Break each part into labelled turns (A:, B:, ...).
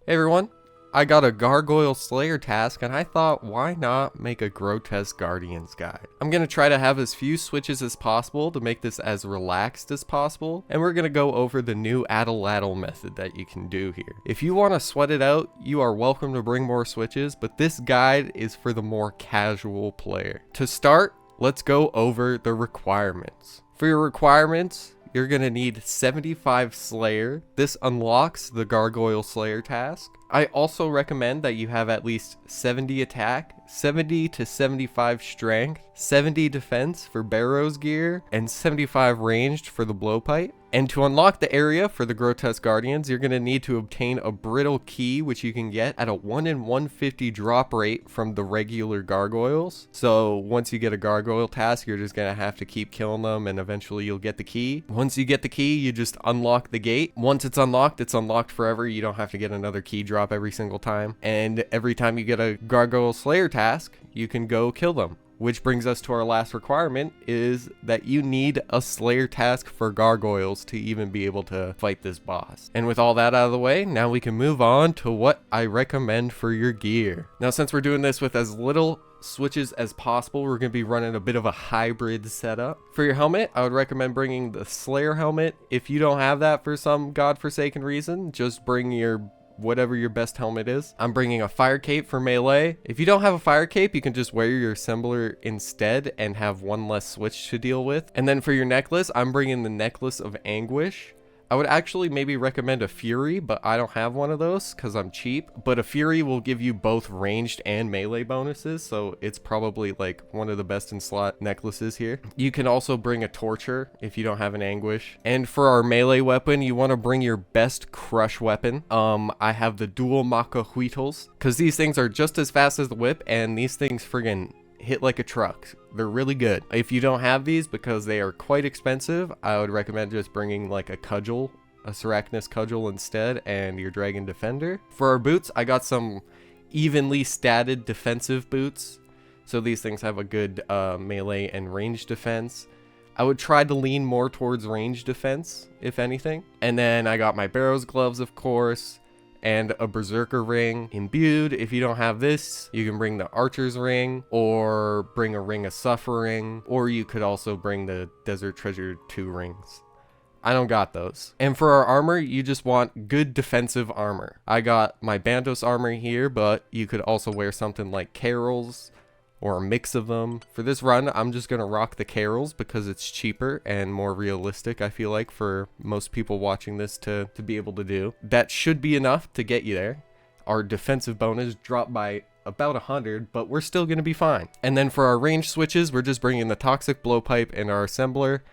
A: Hey everyone, I got a Gargoyle Slayer task and I thought why not make a Grotesque Guardians guide. I'm going to try to have as few switches as possible to make this as relaxed as possible, and we're going to go over the new Atlatl method that you can do here. If you want to sweat it out, you are welcome to bring more switches, but this guide is for the more casual player. To start, let's go over the requirements. For your requirements, you're going to need 75 Slayer. This unlocks the Gargoyle Slayer task. I also recommend that you have at least 70 attack, 70 to 75 strength, 70 defense for Barrow's gear, and 75 ranged for the blowpipe. And to unlock the area for the Grotesque Guardians, you're going to need to obtain a brittle key, which you can get at a 1 in 150 drop rate from the regular gargoyles. So once you get a gargoyle task, you're just going to have to keep killing them and eventually you'll get the key. Once you get the key, you just unlock the gate. Once it's unlocked forever. You don't have to get another key drop every single time. And every time you get a Gargoyle Slayer task, you can go kill them. Which brings us to our last requirement, is that you need a Slayer task for gargoyles to even be able to fight this boss. And with all that out of the way, now we can move on to what I recommend for your gear. Now, since we're doing this with as little switches as possible, we're going to be running a bit of a hybrid setup. For your helmet, I would recommend bringing the Slayer helmet. If you don't have that for some godforsaken reason, just bring your whatever your best helmet is. I'm bringing a fire cape for melee. If you don't have a fire cape, you can just wear your assembler instead and have one less switch to deal with. And then for your necklace, I'm bringing the necklace of anguish. I would actually maybe recommend a Fury, but I don't have one of those because I'm cheap. But a Fury will give you both ranged and melee bonuses, so it's probably like one of the best in slot necklaces here. You can also bring a Torture if you don't have an Anguish. And for our melee weapon, you want to bring your best crush weapon. I have the dual Macahuitls because these things are just as fast as the whip, and these things friggin' hit like a truck. They're really good. If you don't have these because they are quite expensive, I would recommend just bringing like a cudgel, a Sarachnis cudgel instead, and your Dragon Defender. For our boots, I got some evenly statted defensive boots. So these things have a good melee and range defense. I would try to lean more towards range defense, if anything. And then I got my Barrow's gloves, of course, and a Berserker ring. Imbued, if you don't have this, you can bring the Archer's ring, or bring a Ring of Suffering, or you could also bring the Desert Treasure 2 rings. I don't got those. And for our armor, you just want good defensive armor. I got my Bandos armor here, but you could also wear something like Carol's, or a mix of them. For this run, I'm just gonna rock the Carol's because it's cheaper and more realistic, I feel like, for most people watching this to be able to do. That should be enough to get you there. Our defensive bonus dropped by about 100, but we're still gonna be fine. And then for our range switches, we're just bringing the Toxic Blowpipe and our Assembler.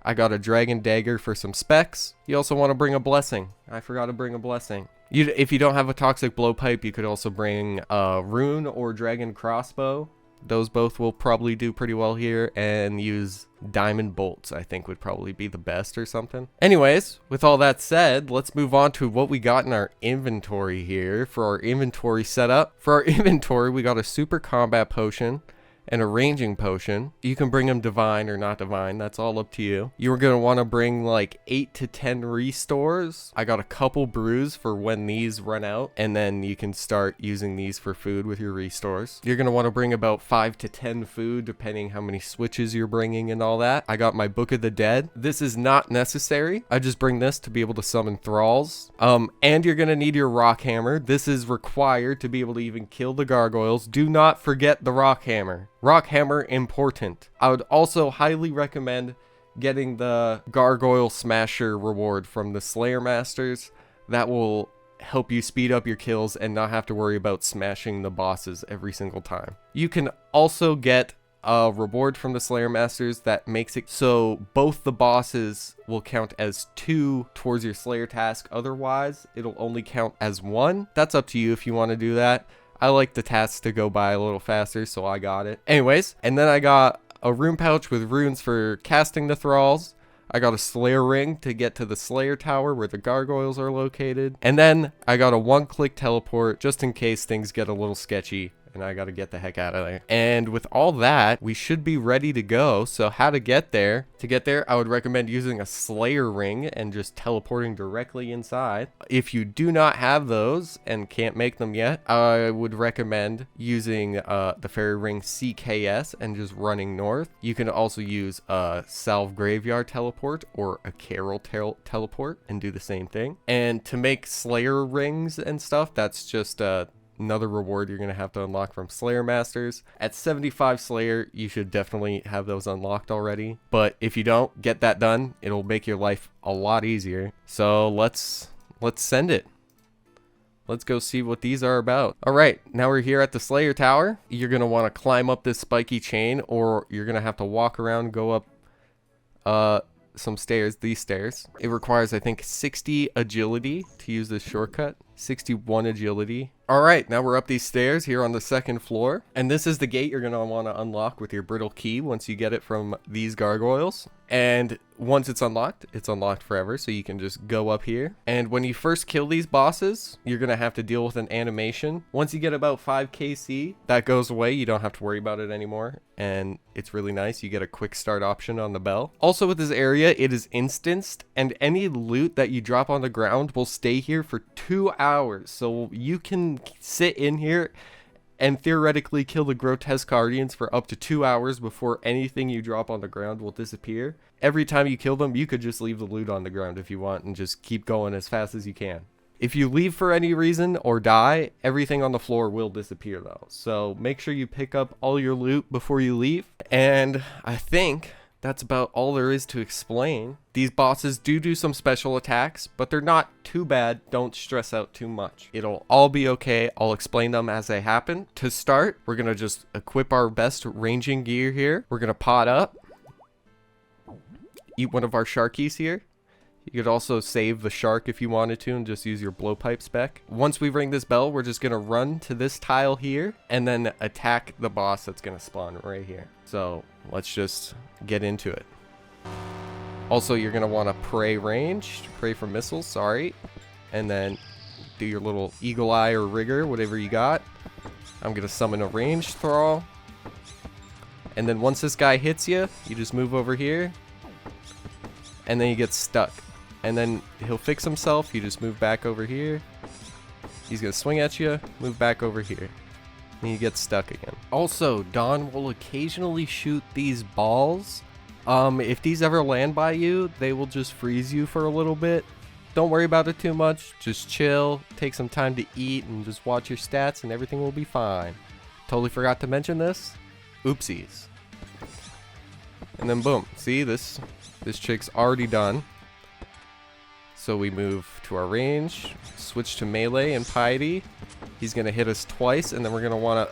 A: I got a Dragon Dagger for some specs. You also want to bring a Blessing. I forgot to bring a Blessing. If you don't have a Toxic Blowpipe, you could also bring a Rune or Dragon Crossbow. Those both will probably do pretty well here, and use diamond bolts, I think would probably be the best or something. Anyways, with all that said, let's move on to what we got in our inventory here for our inventory setup. For our inventory, we got a super combat potion and a ranging potion. You can bring them divine or not divine, that's all up to you. You're gonna want to bring like 8 to 10 restores. I got a couple brews for when these run out, and then you can start using these for food with your restores. You're gonna want to bring about 5 to 10 food depending how many switches you're bringing and all that. I got my Book of the Dead. This is not necessary. I just bring this to be able to summon thralls. And you're gonna need your rock hammer. This is required to be able to even kill the gargoyles. Do not forget the rock hammer. Rock hammer, important. I would also highly recommend getting the Gargoyle Smasher reward from the Slayer Masters. That will help you speed up your kills and not have to worry about smashing the bosses every single time. You can also get a reward from the Slayer Masters that makes it so both the bosses will count as 2 towards your Slayer task. Otherwise, it'll only count as 1. That's up to you if you want to do that. I like the tasks to go by a little faster, so I got it. Anyways, and then I got a rune pouch with runes for casting the thralls. I got a Slayer ring to get to the Slayer tower where the gargoyles are located. And then I got a one-click teleport just in case things get a little sketchy and I gotta get the heck out of there. And with all that, we should be ready to go. So how to get there? To get there, I would recommend using a Slayer ring and just teleporting directly inside. If you do not have those and can't make them yet, I would recommend using the fairy ring CKS and just running north. You can also use a Salve Graveyard teleport or a Carol teleport and do the same thing. And to make Slayer rings and stuff, that's just another reward you're going to have to unlock from Slayer Masters. At 75 Slayer, you should definitely have those unlocked already. But if you don't get that done, it'll make your life a lot easier. So let's send it. Let's go see what these are about. All right, now we're here at the Slayer Tower. You're going to want to climb up this spiky chain, or you're going to have to walk around, go up some stairs, these stairs. It requires, I think, 60 agility to use this shortcut. 61 agility. All right, now we're up these stairs here on the second floor. And this is the gate you're going to want to unlock with your brittle key once you get it from these gargoyles. And once it's unlocked forever, so you can just go up here. And when you first kill these bosses, you're going to have to deal with an animation. Once you get about 5 KC, that goes away. You don't have to worry about it anymore. And it's really nice. You get a quick start option on the bell. Also with this area, it is instanced, and any loot that you drop on the ground will stay here for 2 hours. So you can sit in here and theoretically kill the Grotesque Guardians for up to 2 hours before anything you drop on the ground will disappear. Every time you kill them, you could just leave the loot on the ground if you want and just keep going as fast as you can. If you leave for any reason or die, everything on the floor will disappear though. So make sure you pick up all your loot before you leave. And I think that's about all there is to explain. These bosses do some special attacks, but they're not too bad. Don't stress out too much. It'll all be okay. I'll explain them as they happen. To start, we're gonna just equip our best ranging gear here. We're gonna pot up, eat one of our sharkies here. You could also save the shark if you wanted to and just use your blowpipe spec. Once we ring this bell, we're just gonna run to this tile here and then attack the boss that's gonna spawn right here. So let's just get into it. Also, you're gonna wanna pray ranged, pray for missiles, sorry. And then do your little eagle eye or rigger, whatever you got. I'm gonna summon a ranged thrall. And then once this guy hits you, you just move over here. And then you get stuck. And then he'll fix himself. You just move back over here. He's gonna swing at you, move back over here. And you get stuck again. Also, Dawn will occasionally shoot these balls. If these ever land by you, they will just freeze you for a little bit. Don't worry about it too much. Just chill, take some time to eat, and just watch your stats and everything will be fine. Totally forgot to mention this. Oopsies. And then boom. See, this chick's already done. So we move to our range, switch to melee and piety. He's gonna hit us twice, and then we're gonna wanna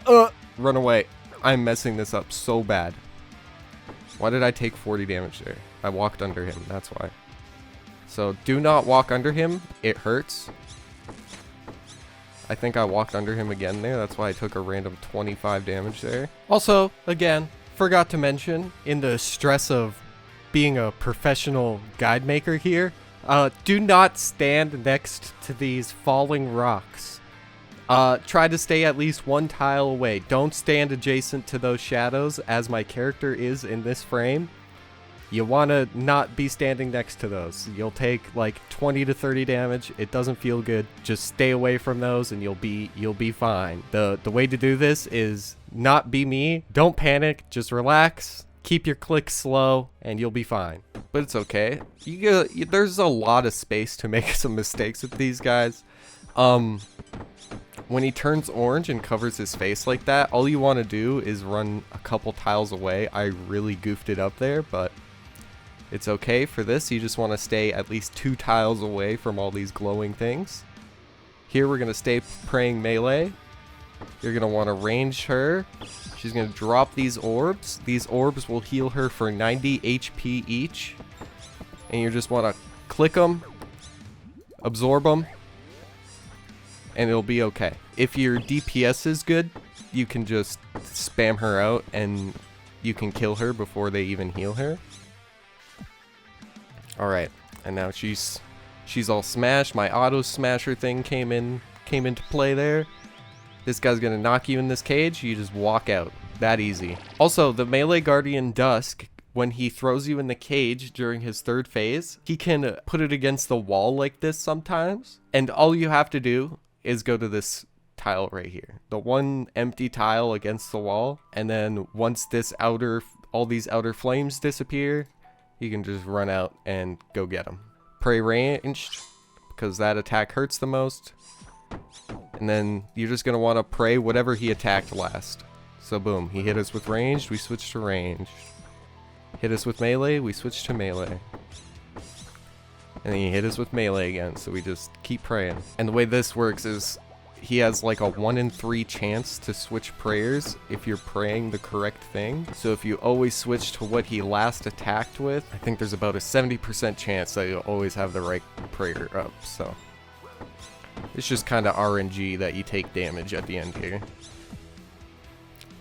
A: run away. I'm messing this up so bad. Why did I take 40 damage there? I walked under him, that's why. So do not walk under him, it hurts. I think I walked under him again there, that's why I took a random 25 damage there. Also, again, forgot to mention, in the stress of being a professional guide maker here, do not stand next to these falling rocks. Try to stay at least one tile away. Don't stand adjacent to those shadows, as my character is in this frame. You want to not be standing next to those. You'll take like 20 to 30 damage. It doesn't feel good. Just stay away from those and you'll be fine. The way to do this is not be me. Don't panic. Just relax. Keep your clicks slow and you'll be fine. But it's okay. There's a lot of space to make some mistakes with these guys. When he turns orange and covers his face like that, all you want to do is run a couple tiles away. I really goofed it up there, but it's okay. For this, you just want to stay at least 2 tiles away from all these glowing things. Here we're going to stay praying melee. You're going to want to range her. She's going to drop these orbs. These orbs will heal her for 90 HP each. And you just want to click them, absorb them, and it'll be okay. If your DPS is good, you can just spam her out and you can kill her before they even heal her. Alright, and now she's all smashed. My auto smasher thing came into play there. This guy's gonna knock you in this cage, you just walk out. That easy. Also, the melee guardian Dusk, when he throws you in the cage during his third phase, he can put it against the wall like this sometimes. And all you have to do is go to this tile right here. The one empty tile against the wall. And then once all these outer flames disappear, you can just run out and go get them. Pray ranged, because that attack hurts the most. And then you're just going to want to pray whatever he attacked last. So boom, he hit us with ranged, we switch to ranged. Hit us with melee, we switch to melee. And then he hit us with melee again, so we just keep praying. And the way this works is he has like a 1 in 3 chance to switch prayers if you're praying the correct thing. So if you always switch to what he last attacked with, I think there's about a 70% chance that you'll always have the right prayer up. So it's just kind of RNG that you take damage at the end here.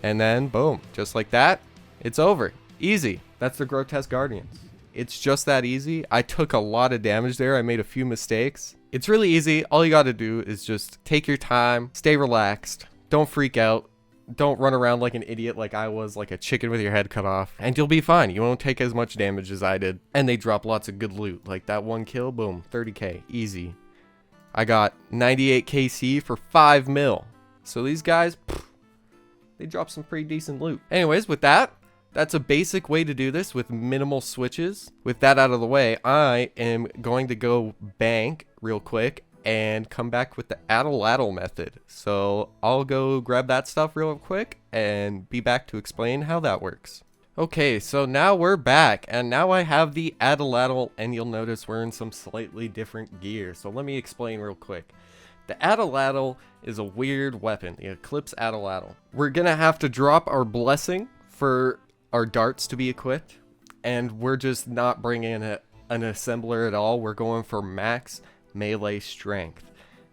A: And then boom, just like that, it's over. Easy. That's the Grotesque Guardians. It's just that easy. I took a lot of damage there. I made a few mistakes. It's really easy. All you got to do is just take your time, stay relaxed, don't freak out, don't run around like an idiot like I was, like a chicken with your head cut off, and you'll be fine. You won't take as much damage as I did. And they drop lots of good loot. Like that one kill, boom, 30k, easy. I got 98 KC for 5 mil. So these guys, they drop some pretty decent loot. Anyways, with that, that's a basic way to do this with minimal switches. With that out of the way, I am going to go bank real quick and come back with the Atlatl method. So I'll go grab that stuff real quick and be back to explain how that works. Okay, so now we're back, and now I have the Atlatl, and you'll notice we're in some slightly different gear. So let me explain real quick. The Atlatl is a weird weapon, the Eclipse Atlatl. We're gonna have to drop our blessing for our darts to be equipped, and we're just not bringing in an assembler at all. We're going for max melee strength.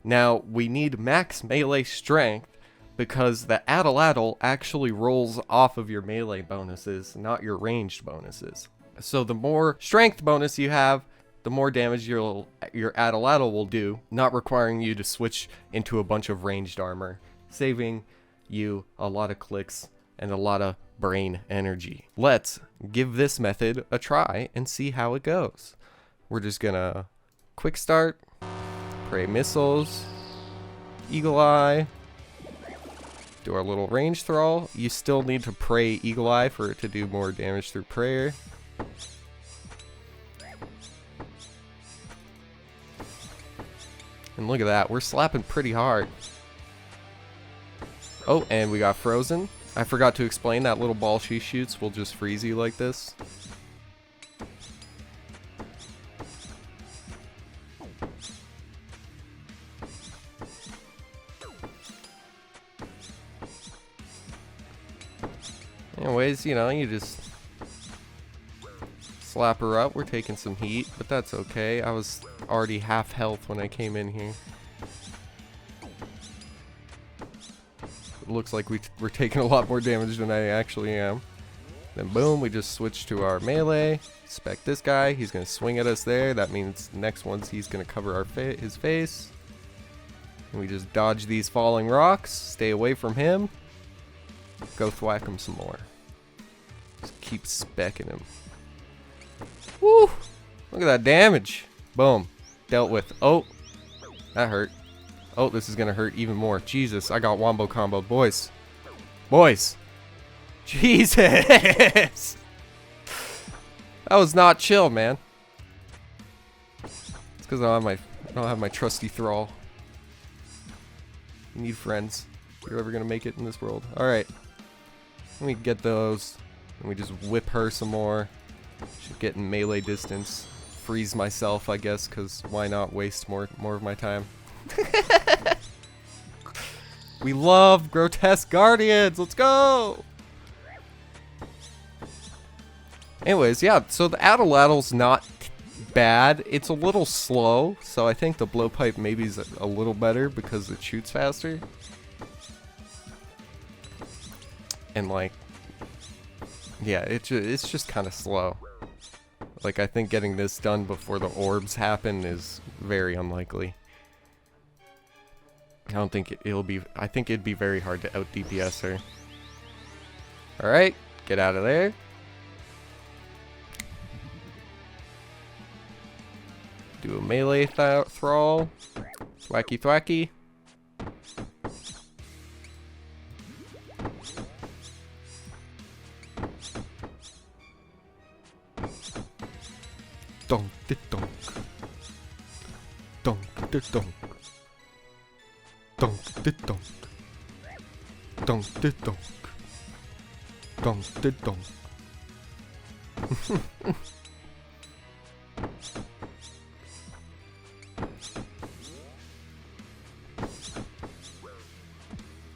A: Now, we need max melee strength because the Atlatl actually rolls off of your melee bonuses, not your ranged bonuses. So the more strength bonus you have, the more damage your Atlatl will do, not requiring you to switch into a bunch of ranged armor, saving you a lot of clicks and a lot of brain energy. Let's give this method a try and see how it goes. We're just gonna quick start, pray missiles, eagle eye, do our little range thrall. You still need to pray eagle eye for it to do more damage through prayer. And look at that, we're slapping pretty hard. Oh, and we got frozen. I forgot to explain that little ball she shoots will just freeze you like this. Anyways, you know, you just slap her up. We're taking some heat, but that's okay. I was already half health when I came in here. Looks like we're taking a lot more damage than I actually am. Then boom, we just switch to our melee. Spec this guy, he's gonna swing at us there. That means next one's he's gonna cover his face. And we just dodge these falling rocks, stay away from him. Go thwack him some more. Just keep specking him. Woo! Look at that damage. Boom. Dealt with. Oh, that hurt. Oh, this is gonna hurt even more. Jesus, I got wombo combo, boys. Boys. Jesus. That was not chill, man. It's because I don't have my trusty thrall. You need friends. If you're ever gonna make it in this world. All right. Let me get those, and we just whip her some more. Should get in melee distance. Freeze myself, I guess, because why not waste more of my time? We love Grotesque Guardians. Let's go. Anyways, yeah, so the Atlatl's not bad. It's a little slow, so I think the blowpipe maybe is a little better because it shoots faster. And like, yeah, it's just kind of slow. Like, I think getting this done before the orbs happen is very unlikely. I don't think it'll be, I think it'd be very hard to out DPS her. Alright, get out of there. Do a melee thrall. Thwacky thwacky. Donk de donk. Donk de donk. Donk de donk. Donk de donk. Donk de donk.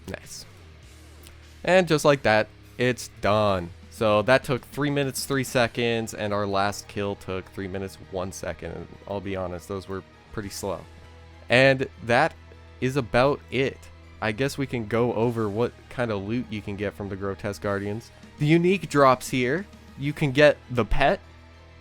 A: Nice. And just like that, it's done. So that took 3 minutes 3 seconds, and our last kill took 3 minutes 1 second. And I'll be honest, those were pretty slow. And that is about it. I guess we can go over what kind of loot you can get from the Grotesque Guardians. The unique drops here. You can get the pet.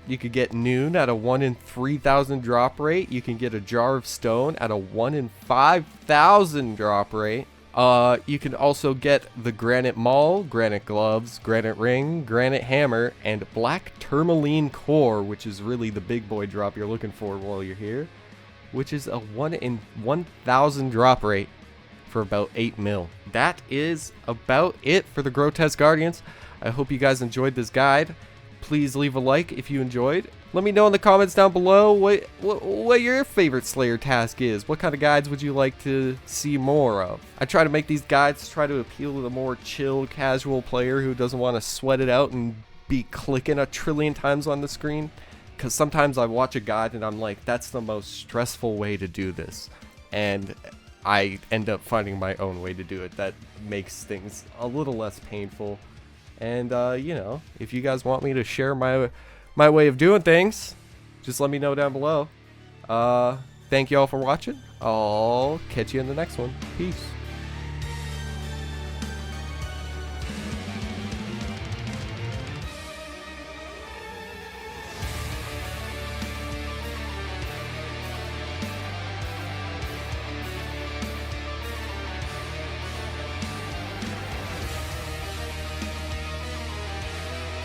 A: You could get Noon at a 1 in 3,000 drop rate. You can get a Jar of Stone at a 1 in 5,000 drop rate. You can also get the Granite Maul, Granite Gloves, Granite Ring, Granite Hammer, and Black Tourmaline Core, which is really the big boy drop you're looking for while you're here, which is a 1 in 1,000 drop rate for about 8 mil. That is about it for the Grotesque Guardians. I hope you guys enjoyed this guide. Please leave a like if you enjoyed. Let me know in the comments down below what your favorite Slayer task is. What kind of guides would you like to see more of? I try to make these guides to try to appeal to the more chill, casual player who doesn't want to sweat it out and be clicking a trillion times on the screen. Because sometimes I watch a guide and I'm like, that's the most stressful way to do this. And I end up finding my own way to do it that makes things a little less painful. And, you know, if you guys want me to share my way of doing things, just let me know down below. Thank you all for watching. I'll catch you in the next one. Peace.